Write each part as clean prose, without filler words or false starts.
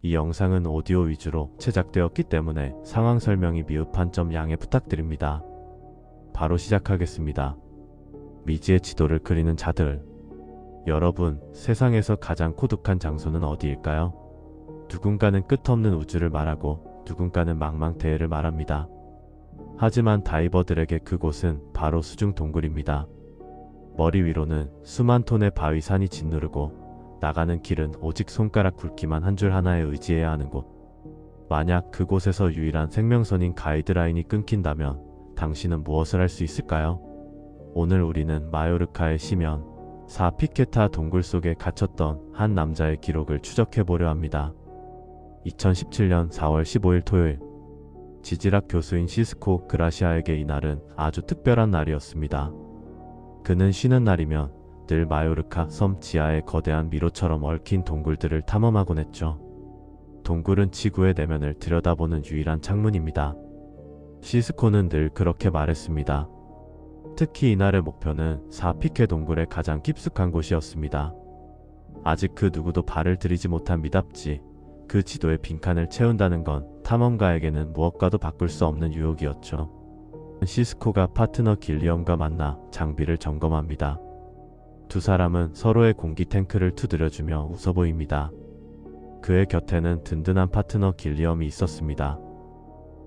이 영상은 오디오 위주로 제작되었기 때문에 상황 설명이 미흡한 점 양해 부탁드립니다. 바로 시작하겠습니다. 미지의 지도를 그리는 자들. 여러분, 세상에서 가장 고독한 장소는 어디일까요? 누군가는 끝없는 우주를 말하고 누군가는 망망대해를 말합니다. 하지만 다이버들에게 그곳은 바로 수중 동굴입니다. 머리 위로는 수만 톤의 바위산이 짓누르고 나가는 길은 오직 손가락 굵기만 한 줄 하나에 의지해야 하는 곳. 만약 그곳에서 유일한 생명선인 가이드라인이 끊긴다면 당신은 무엇을 할 수 있을까요? 오늘 우리는 마요르카의 심연, 사피케타 동굴 속에 갇혔던 한 남자의 기록을 추적해보려 합니다. 2017년 4월 15일 토요일, 지질학 교수인 시스코 그라시아에게 이날은 아주 특별한 날이었습니다. 그는 쉬는 날이면 늘 마요르카 섬 지하의 거대한 미로처럼 얽힌 동굴들을 탐험하곤 했죠. 동굴은 지구의 내면을 들여다보는 유일한 창문입니다. 시스코는 늘 그렇게 말했습니다. 특히 이날의 목표는 사피케 동굴의 가장 깊숙한 곳이었습니다. 아직 그 누구도 발을 들이지 못한 미답지, 그 지도의 빈칸을 채운다는 건 탐험가에게는 무엇과도 바꿀 수 없는 유혹이었죠. 시스코가 파트너 길리엄과 만나 장비를 점검합니다. 두 사람은 서로의 공기 탱크를 두드려주며 웃어 보입니다. 그의 곁에는 든든한 파트너 길리엄이 있었습니다.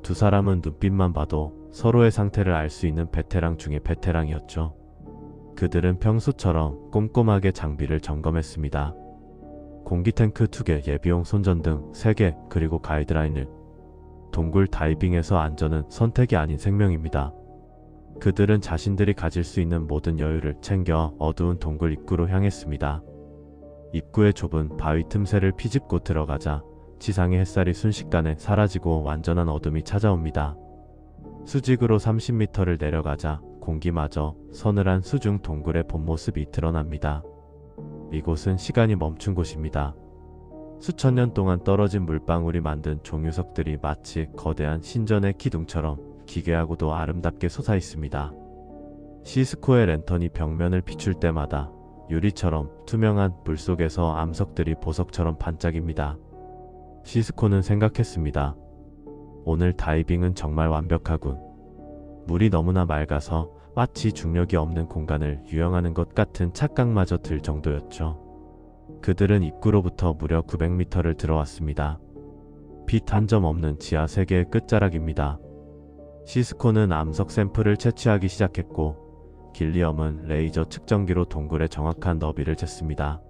두 사람은 눈빛만 봐도 서로의 상태를 알 수 있는 베테랑 중의 베테랑이었죠. 그들은 평소처럼 꼼꼼하게 장비를 점검했습니다. 공기 탱크 2개, 예비용 손전등 3개, 그리고 가이드라인을. 동굴 다이빙에서 안전은 선택이 아닌 생명입니다. 그들은 자신들이 가질 수 있는 모든 여유를 챙겨 어두운 동굴 입구로 향했습니다. 입구의 좁은 바위 틈새를 피집고 들어가자 지상의 햇살이 순식간에 사라지고 완전한 어둠이 찾아옵니다. 수직으로 30m를 내려가자 공기마저 서늘한 수중 동굴의 본 모습이 드러납니다. 이곳은 시간이 멈춘 곳입니다. 수천 년 동안 떨어진 물방울이 만든 종유석들이 마치 거대한 신전의 기둥처럼 기괴하고도 아름답게 솟아있습니다. 시스코의 랜턴이 벽면을 비출 때마다 유리처럼 투명한 물속에서 암석들이 보석처럼 반짝입니다. 시스코는 생각했습니다. 오늘 다이빙은 정말 완벽하군. 물이 너무나 맑아서 마치 중력이 없는 공간을 유영하는 것 같은 착각마저 들 정도였죠. 그들은 입구로부터 무려 900m를 들어왔습니다. 빛 한 점 없는 지하 세계의 끝자락입니다. 시스코는 암석 샘플을 채취하기 시작했고 길리엄은 레이저 측정기로 동굴의 정확한 너비를 쟀습니다.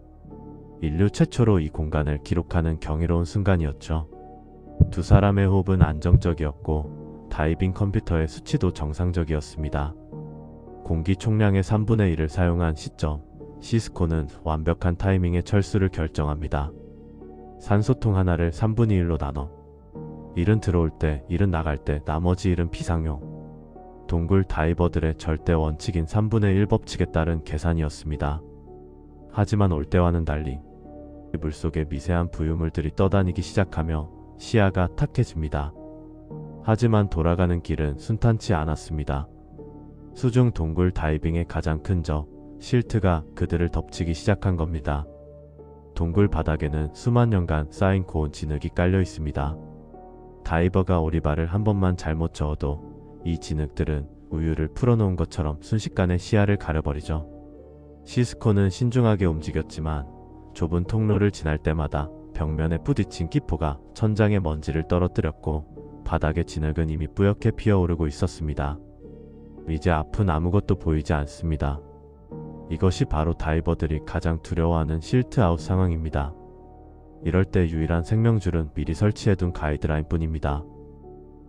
인류 최초로 이 공간을 기록하는 경이로운 순간이었죠. 두 사람의 호흡은 안정적이었고 다이빙 컴퓨터의 수치도 정상적이었습니다. 공기 총량의 3분의 1을 사용한 시점, 시스코는 완벽한 타이밍의 철수를 결정합니다. 산소통 하나를 3분의 1로 나눠 1은 들어올 때, 1은 나갈 때, 나머지 1은 비상용. 동굴 다이버들의 절대 원칙인 3분의 1 법칙에 따른 계산이었습니다. 하지만 올 때와는 달리 물속에 미세한 부유물들이 떠다니기 시작하며 시야가 탁해집니다. 하지만 돌아가는 길은 순탄치 않았습니다. 수중 동굴 다이빙의 가장 큰 적, 실트가 그들을 덮치기 시작한 겁니다. 동굴 바닥에는 수만 년간 쌓인 고온 진흙이 깔려 있습니다. 다이버가 오리발을 한 번만 잘못 저어도 이 진흙들은 우유를 풀어놓은 것처럼 순식간에 시야를 가려버리죠. 시스코는 신중하게 움직였지만 좁은 통로를 지날 때마다 벽면에 부딪힌 기포가 천장에 먼지를 떨어뜨렸고 바닥의 진흙은 이미 뿌옇게 피어오르고 있었습니다. 이제 앞은 아무것도 보이지 않습니다. 이것이 바로 다이버들이 가장 두려워하는 실트아웃 상황입니다. 이럴 때 유일한 생명줄은 미리 설치해둔 가이드라인 뿐입니다.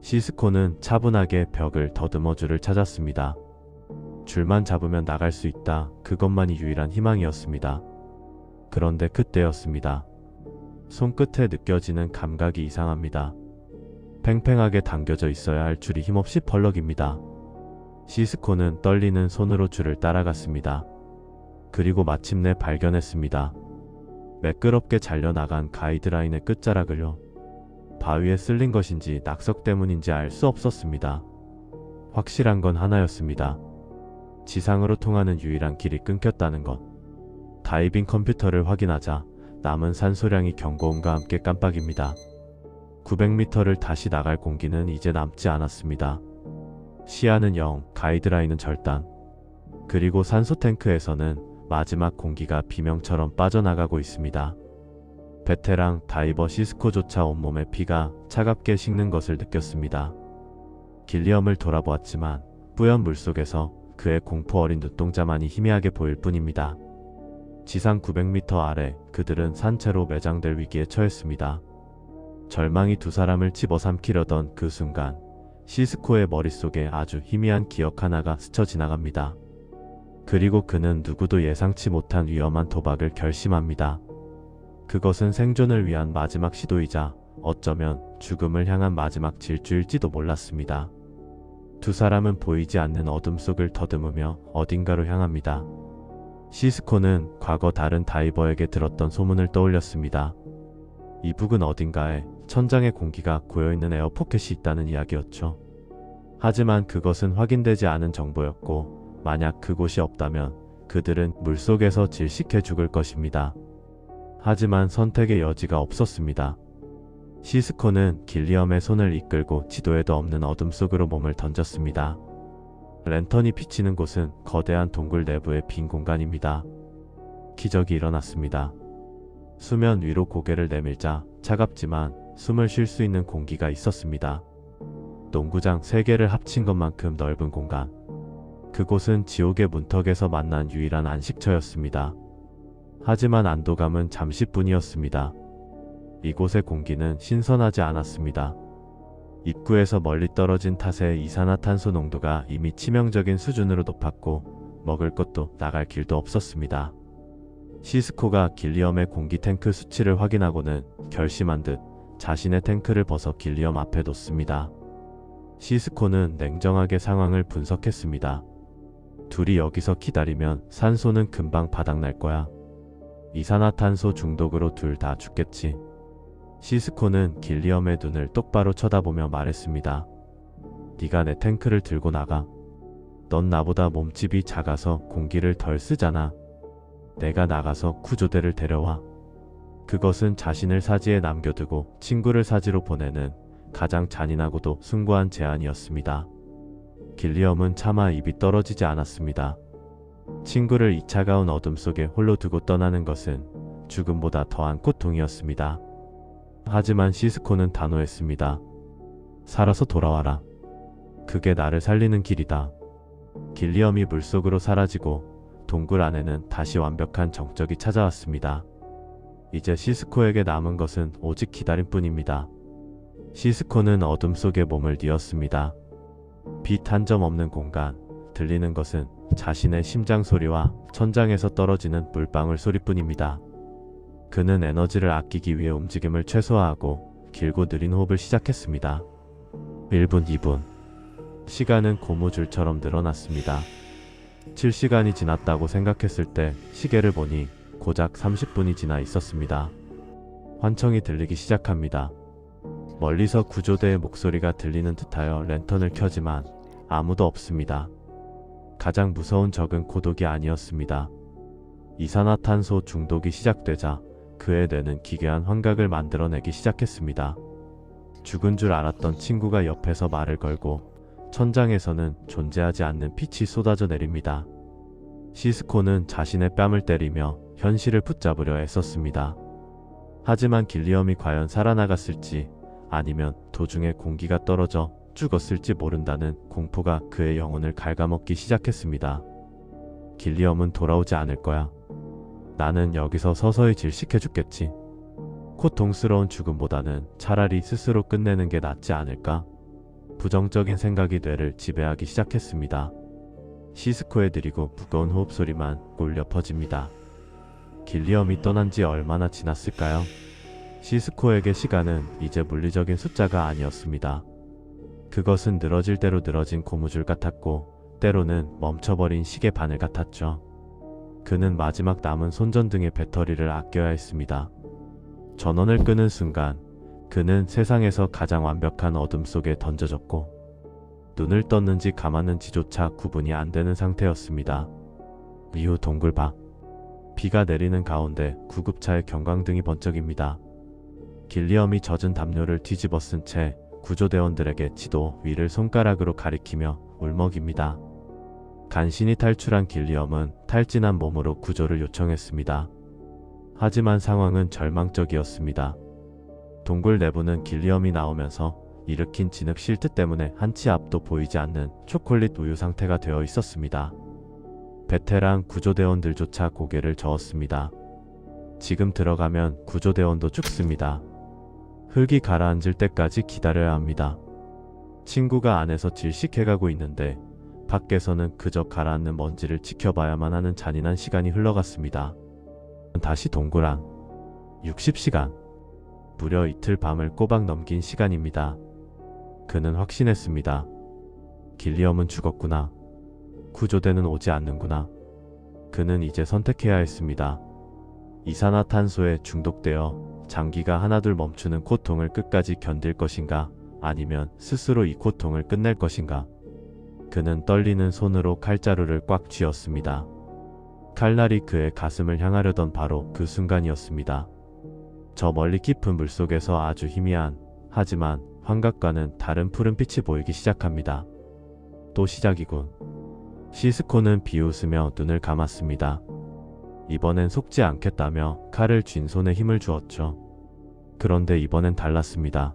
시스코는 차분하게 벽을 더듬어 줄을 찾았습니다. 줄만 잡으면 나갈 수 있다. 그것만이 유일한 희망이었습니다. 그런데 그때였습니다. 손끝에 느껴지는 감각이 이상합니다. 팽팽하게 당겨져 있어야 할 줄이 힘없이 펄럭입니다. 시스코는 떨리는 손으로 줄을 따라갔습니다. 그리고 마침내 발견했습니다. 매끄럽게 잘려나간 가이드라인의 끝자락을요. 바위에 쓸린 것인지 낙석 때문인지 알 수 없었습니다. 확실한 건 하나였습니다. 지상으로 통하는 유일한 길이 끊겼다는 것. 다이빙 컴퓨터를 확인하자 남은 산소량이 경고음과 함께 깜빡입니다. 900m를 다시 나갈 공기는 이제 남지 않았습니다. 시야는 0, 가이드라인은 절단. 그리고 산소 탱크에서는 마지막 공기가 비명처럼 빠져나가고 있습니다. 베테랑 다이버 시스코조차 온몸에 피가 차갑게 식는 것을 느꼈습니다. 길리엄을 돌아보았지만 뿌연 물속에서 그의 공포 어린 눈동자만이 희미하게 보일 뿐입니다. 지상 900m 아래 그들은 산채로 매장될 위기에 처했습니다. 절망이 두 사람을 집어삼키려던 그 순간 시스코의 머릿속에 아주 희미한 기억 하나가 스쳐 지나갑니다. 그리고 그는 누구도 예상치 못한 위험한 도박을 결심합니다. 그것은 생존을 위한 마지막 시도이자 어쩌면 죽음을 향한 마지막 질주일지도 몰랐습니다. 두 사람은 보이지 않는 어둠 속을 더듬으며 어딘가로 향합니다. 시스코는 과거 다른 다이버에게 들었던 소문을 떠올렸습니다. 이북은 어딘가에 천장의 공기가 고여있는 에어포켓이 있다는 이야기였죠. 하지만 그것은 확인되지 않은 정보였고 만약 그곳이 없다면 그들은 물속에서 질식해 죽을 것입니다. 하지만 선택의 여지가 없었습니다. 시스코는 길리엄의 손을 이끌고 지도에도 없는 어둠 속으로 몸을 던졌습니다. 랜턴이 비치는 곳은 거대한 동굴 내부의 빈 공간입니다. 기적이 일어났습니다. 수면 위로 고개를 내밀자 차갑지만 숨을 쉴 수 있는 공기가 있었습니다. 농구장 3개를 합친 것만큼 넓은 공간. 그곳은 지옥의 문턱에서 만난 유일한 안식처였습니다. 하지만 안도감은 잠시뿐이었습니다. 이곳의 공기는 신선하지 않았습니다. 입구에서 멀리 떨어진 탓에 이산화탄소 농도가 이미 치명적인 수준으로 높았고 먹을 것도 나갈 길도 없었습니다. 시스코가 길리엄의 공기 탱크 수치를 확인하고는 결심한 듯 자신의 탱크를 벗어 길리엄 앞에 뒀습니다. 시스코는 냉정하게 상황을 분석했습니다. 둘이 여기서 기다리면 산소는 금방 바닥날 거야. 이산화탄소 중독으로 둘 다 죽겠지. 시스코는 길리엄의 눈을 똑바로 쳐다보며 말했습니다. 네가 내 탱크를 들고 나가. 넌 나보다 몸집이 작아서 공기를 덜 쓰잖아. 내가 나가서 구조대를 데려와. 그것은 자신을 사지에 남겨두고 친구를 사지로 보내는 가장 잔인하고도 숭고한 제안이었습니다. 길리엄은 차마 입이 떨어지지 않았습니다. 친구를 이 차가운 어둠 속에 홀로 두고 떠나는 것은 죽음보다 더한 고통이었습니다. 하지만 시스코는 단호했습니다. 살아서 돌아와라. 그게 나를 살리는 길이다. 길리엄이 물속으로 사라지고 동굴 안에는 다시 완벽한 정적이 찾아왔습니다. 이제 시스코에게 남은 것은 오직 기다림뿐입니다. 시스코는 어둠 속에 몸을 뉘었습니다. 빛 한 점 없는 공간, 들리는 것은 자신의 심장 소리와 천장에서 떨어지는 물방울 소리뿐입니다. 그는 에너지를 아끼기 위해 움직임을 최소화하고 길고 느린 호흡을 시작했습니다. 1분, 2분. 시간은 고무줄처럼 늘어났습니다. 7시간이 지났다고 생각했을 때 시계를 보니 고작 30분이 지나 있었습니다. 환청이 들리기 시작합니다. 멀리서 구조대의 목소리가 들리는 듯하여 랜턴을 켜지만 아무도 없습니다. 가장 무서운 적은 고독이 아니었습니다. 이산화탄소 중독이 시작되자 그의 뇌는 기괴한 환각을 만들어내기 시작했습니다. 죽은 줄 알았던 친구가 옆에서 말을 걸고 천장에서는 존재하지 않는 빛이 쏟아져 내립니다. 시스코는 자신의 뺨을 때리며 현실을 붙잡으려 애썼습니다. 하지만 길리엄이 과연 살아나갔을지 아니면 도중에 공기가 떨어져 죽었을지 모른다는 공포가 그의 영혼을 갉아먹기 시작했습니다. 길리엄은 돌아오지 않을 거야. 나는 여기서 서서히 질식해 죽겠지. 고통스러운 죽음보다는 차라리 스스로 끝내는 게 낫지 않을까? 부정적인 생각이 뇌를 지배하기 시작했습니다. 시스코의 느리고 무거운 호흡 소리만 울려 퍼집니다. 길리엄이 떠난 지 얼마나 지났을까요? 시스코에게 시간은 이제 물리적인 숫자가 아니었습니다. 그것은 늘어질 대로 늘어진 고무줄 같았고 때로는 멈춰버린 시계 바늘 같았죠. 그는 마지막 남은 손전등의 배터리를 아껴야 했습니다. 전원을 끄는 순간 그는 세상에서 가장 완벽한 어둠 속에 던져졌고 눈을 떴는지 감았는지조차 구분이 안 되는 상태였습니다. 이후 동굴 밖 비가 내리는 가운데 구급차의 경광등이 번쩍입니다. 길리엄이 젖은 담요를 뒤집어 쓴 채 구조대원들에게 지도 위를 손가락으로 가리키며 울먹입니다. 간신히 탈출한 길리엄은 탈진한 몸으로 구조를 요청했습니다. 하지만 상황은 절망적이었습니다. 동굴 내부는 길리엄이 나오면서 일으킨 진흙 실트 때문에 한치 앞도 보이지 않는 초콜릿 우유 상태가 되어 있었습니다. 베테랑 구조대원들조차 고개를 저었습니다. 지금 들어가면 구조대원도 죽습니다. 흙이 가라앉을 때까지 기다려야 합니다. 친구가 안에서 질식해가고 있는데 밖에서는 그저 가라앉는 먼지를 지켜봐야만 하는 잔인한 시간이 흘러갔습니다. 다시 동굴 안. 60시간. 무려 이틀 밤을 꼬박 넘긴 시간입니다. 그는 확신했습니다. 길리엄은 죽었구나. 구조대는 오지 않는구나. 그는 이제 선택해야 했습니다. 이산화탄소에 중독되어 장기가 하나둘 멈추는 고통을 끝까지 견딜 것인가, 아니면 스스로 이 고통을 끝낼 것인가. 그는 떨리는 손으로 칼자루를 꽉 쥐었습니다. 칼날이 그의 가슴을 향하려던 바로 그 순간이었습니다. 저 멀리 깊은 물속에서 아주 희미한, 하지만 환각과는 다른 푸른빛이 보이기 시작합니다. 또 시작이군. 시스코는 비웃으며 눈을 감았습니다. 이번엔 속지 않겠다며 칼을 쥔 손에 힘을 주었죠. 그런데 이번엔 달랐습니다.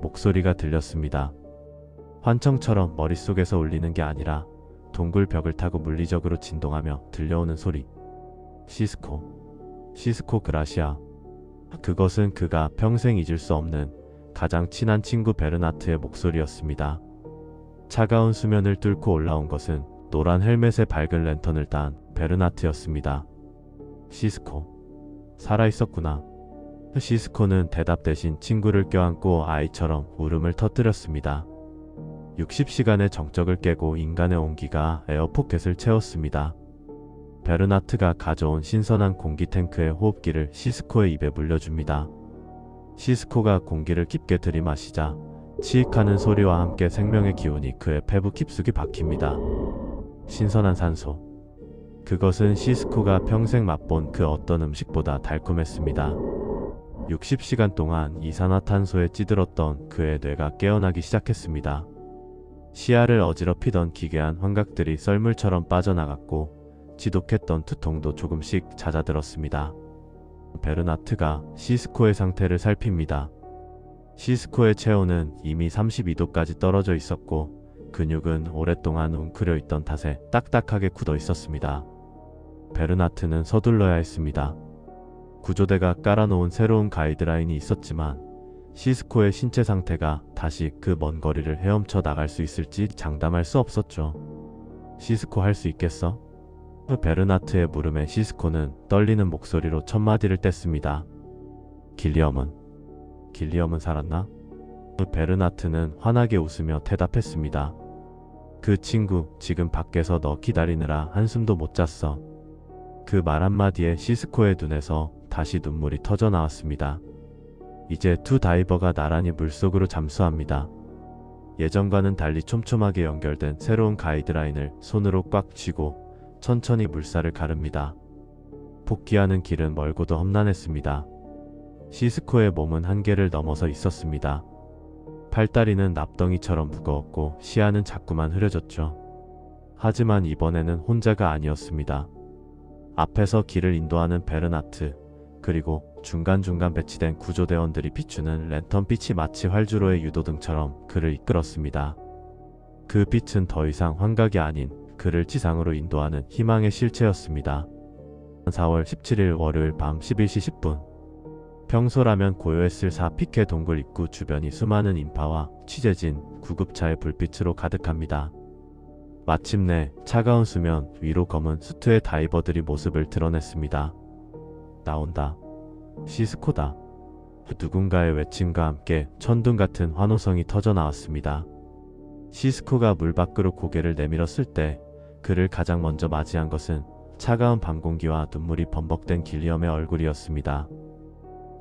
목소리가 들렸습니다. 환청처럼 머릿속에서 울리는 게 아니라 동굴 벽을 타고 물리적으로 진동하며 들려오는 소리. 시스코 그라시아. 그것은 그가 평생 잊을 수 없는 가장 친한 친구 베르나트의 목소리였습니다. 차가운 수면을 뚫고 올라온 것은 노란 헬멧에 밝은 랜턴을 딴 베르나트였습니다. 시스코, 살아있었구나. 시스코는 대답 대신 친구를 껴안고 아이처럼 울음을 터뜨렸습니다. 60시간의 정적을 깨고 인간의 온기가 에어포켓을 채웠습니다. 베르나트가 가져온 신선한 공기 탱크의 호흡기를 시스코의 입에 물려줍니다. 시스코가 공기를 깊게 들이마시자 치익하는 소리와 함께 생명의 기운이 그의 폐부 깊숙이 박힙니다. 신선한 산소. 그것은 시스코가 평생 맛본 그 어떤 음식보다 달콤했습니다. 60시간 동안 이산화탄소에 찌들었던 그의 뇌가 깨어나기 시작했습니다. 시야를 어지럽히던 기괴한 환각들이 썰물처럼 빠져나갔고 지독했던 두통도 조금씩 잦아들었습니다. 베르나트가 시스코의 상태를 살핍니다. 시스코의 체온은 이미 32도까지 떨어져 있었고 근육은 오랫동안 웅크려 있던 탓에 딱딱하게 굳어 있었습니다. 베르나트는 서둘러야 했습니다. 구조대가 깔아놓은 새로운 가이드라인이 있었지만 시스코의 신체 상태가 다시 그 먼 거리를 헤엄쳐 나갈 수 있을지 장담할 수 없었죠. 시스코 할 수 있겠어? 베르나트의 물음에 시스코는 떨리는 목소리로 첫마디를 뗐습니다. 길리엄은 살았나? 베르나트는 환하게 웃으며 대답했습니다. 그 친구 지금 밖에서 너 기다리느라 한숨도 못 잤어. 그 말 한마디에 시스코의 눈에서 다시 눈물이 터져 나왔습니다. 이제 두 다이버가 나란히 물속으로 잠수합니다. 예전과는 달리 촘촘하게 연결된 새로운 가이드라인을 손으로 꽉 쥐고 천천히 물살을 가릅니다. 복귀하는 길은 멀고도 험난했습니다. 시스코의 몸은 한계를 넘어서 있었습니다. 팔다리는 납덩이처럼 무거웠고 시야는 자꾸만 흐려졌죠. 하지만 이번에는 혼자가 아니었습니다. 앞에서 길을 인도하는 베르나트, 그리고 중간중간 배치된 구조대원들이 비추는 랜턴빛이 마치 활주로의 유도등처럼 그를 이끌었습니다. 그 빛은 더 이상 환각이 아닌 그를 지상으로 인도하는 희망의 실체였습니다. 4월 17일 월요일 밤 11시 10분. 평소라면 고요했을 4피케 동굴 입구 주변이 수많은 인파와 취재진, 구급차의 불빛으로 가득합니다. 마침내 차가운 수면 위로 검은 수트의 다이버들이 모습을 드러냈습니다. 나온다. 시스코다. 누군가의 외침과 함께 천둥 같은 환호성이 터져 나왔습니다. 시스코가 물 밖으로 고개를 내밀었을 때 그를 가장 먼저 맞이한 것은 차가운 밤 공기와 눈물이 범벅된 길리엄의 얼굴이었습니다.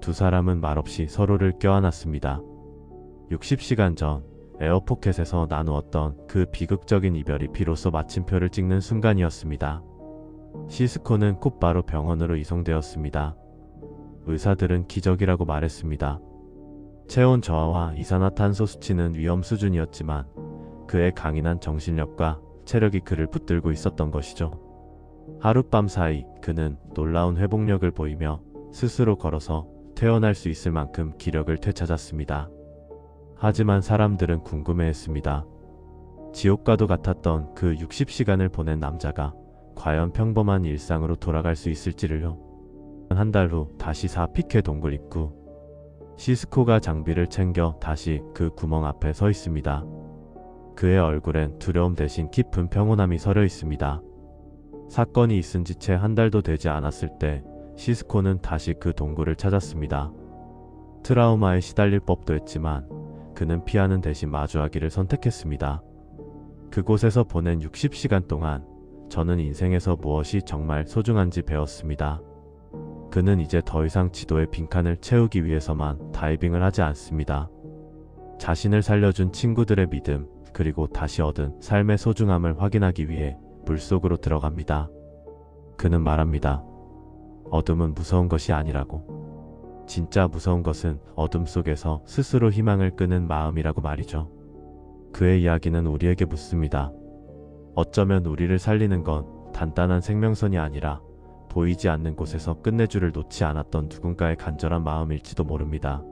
두 사람은 말없이 서로를 껴안았습니다. 60시간 전 에어포켓에서 나누었던 그 비극적인 이별이 비로소 마침표를 찍는 순간이었습니다. 시스코는 곧바로 병원으로 이송되었습니다. 의사들은 기적이라고 말했습니다. 체온 저하와 이산화탄소 수치는 위험 수준이었지만 그의 강인한 정신력과 체력이 그를 붙들고 있었던 것이죠. 하룻밤 사이 그는 놀라운 회복력을 보이며 스스로 걸어서 퇴원할 수 있을 만큼 기력을 되찾았습니다. 하지만 사람들은 궁금해했습니다. 지옥과도 같았던 그 60시간을 보낸 남자가 과연 평범한 일상으로 돌아갈 수 있을지를요. 한 달 후 다시 4피케 동굴 입구. 시스코가 장비를 챙겨 다시 그 구멍 앞에 서 있습니다. 그의 얼굴엔 두려움 대신 깊은 평온함이 서려 있습니다. 사건이 있은 지 채 한 달도 되지 않았을 때 시스코는 다시 그 동굴을 찾았습니다. 트라우마에 시달릴 법도 했지만 그는 피하는 대신 마주하기를 선택했습니다. 그곳에서 보낸 60시간 동안 저는 인생에서 무엇이 정말 소중한지 배웠습니다. 그는 이제 더 이상 지도의 빈칸을 채우기 위해서만 다이빙을 하지 않습니다. 자신을 살려준 친구들의 믿음, 그리고 다시 얻은 삶의 소중함을 확인하기 위해 물속으로 들어갑니다. 그는 말합니다. 어둠은 무서운 것이 아니라고. 진짜 무서운 것은 어둠 속에서 스스로 희망을 끄는 마음이라고 말이죠. 그의 이야기는 우리에게 묻습니다. 어쩌면 우리를 살리는 건 단단한 생명선이 아니라 보이지 않는 곳에서 끝내줄을 놓지 않았던 누군가의 간절한 마음일지도 모릅니다.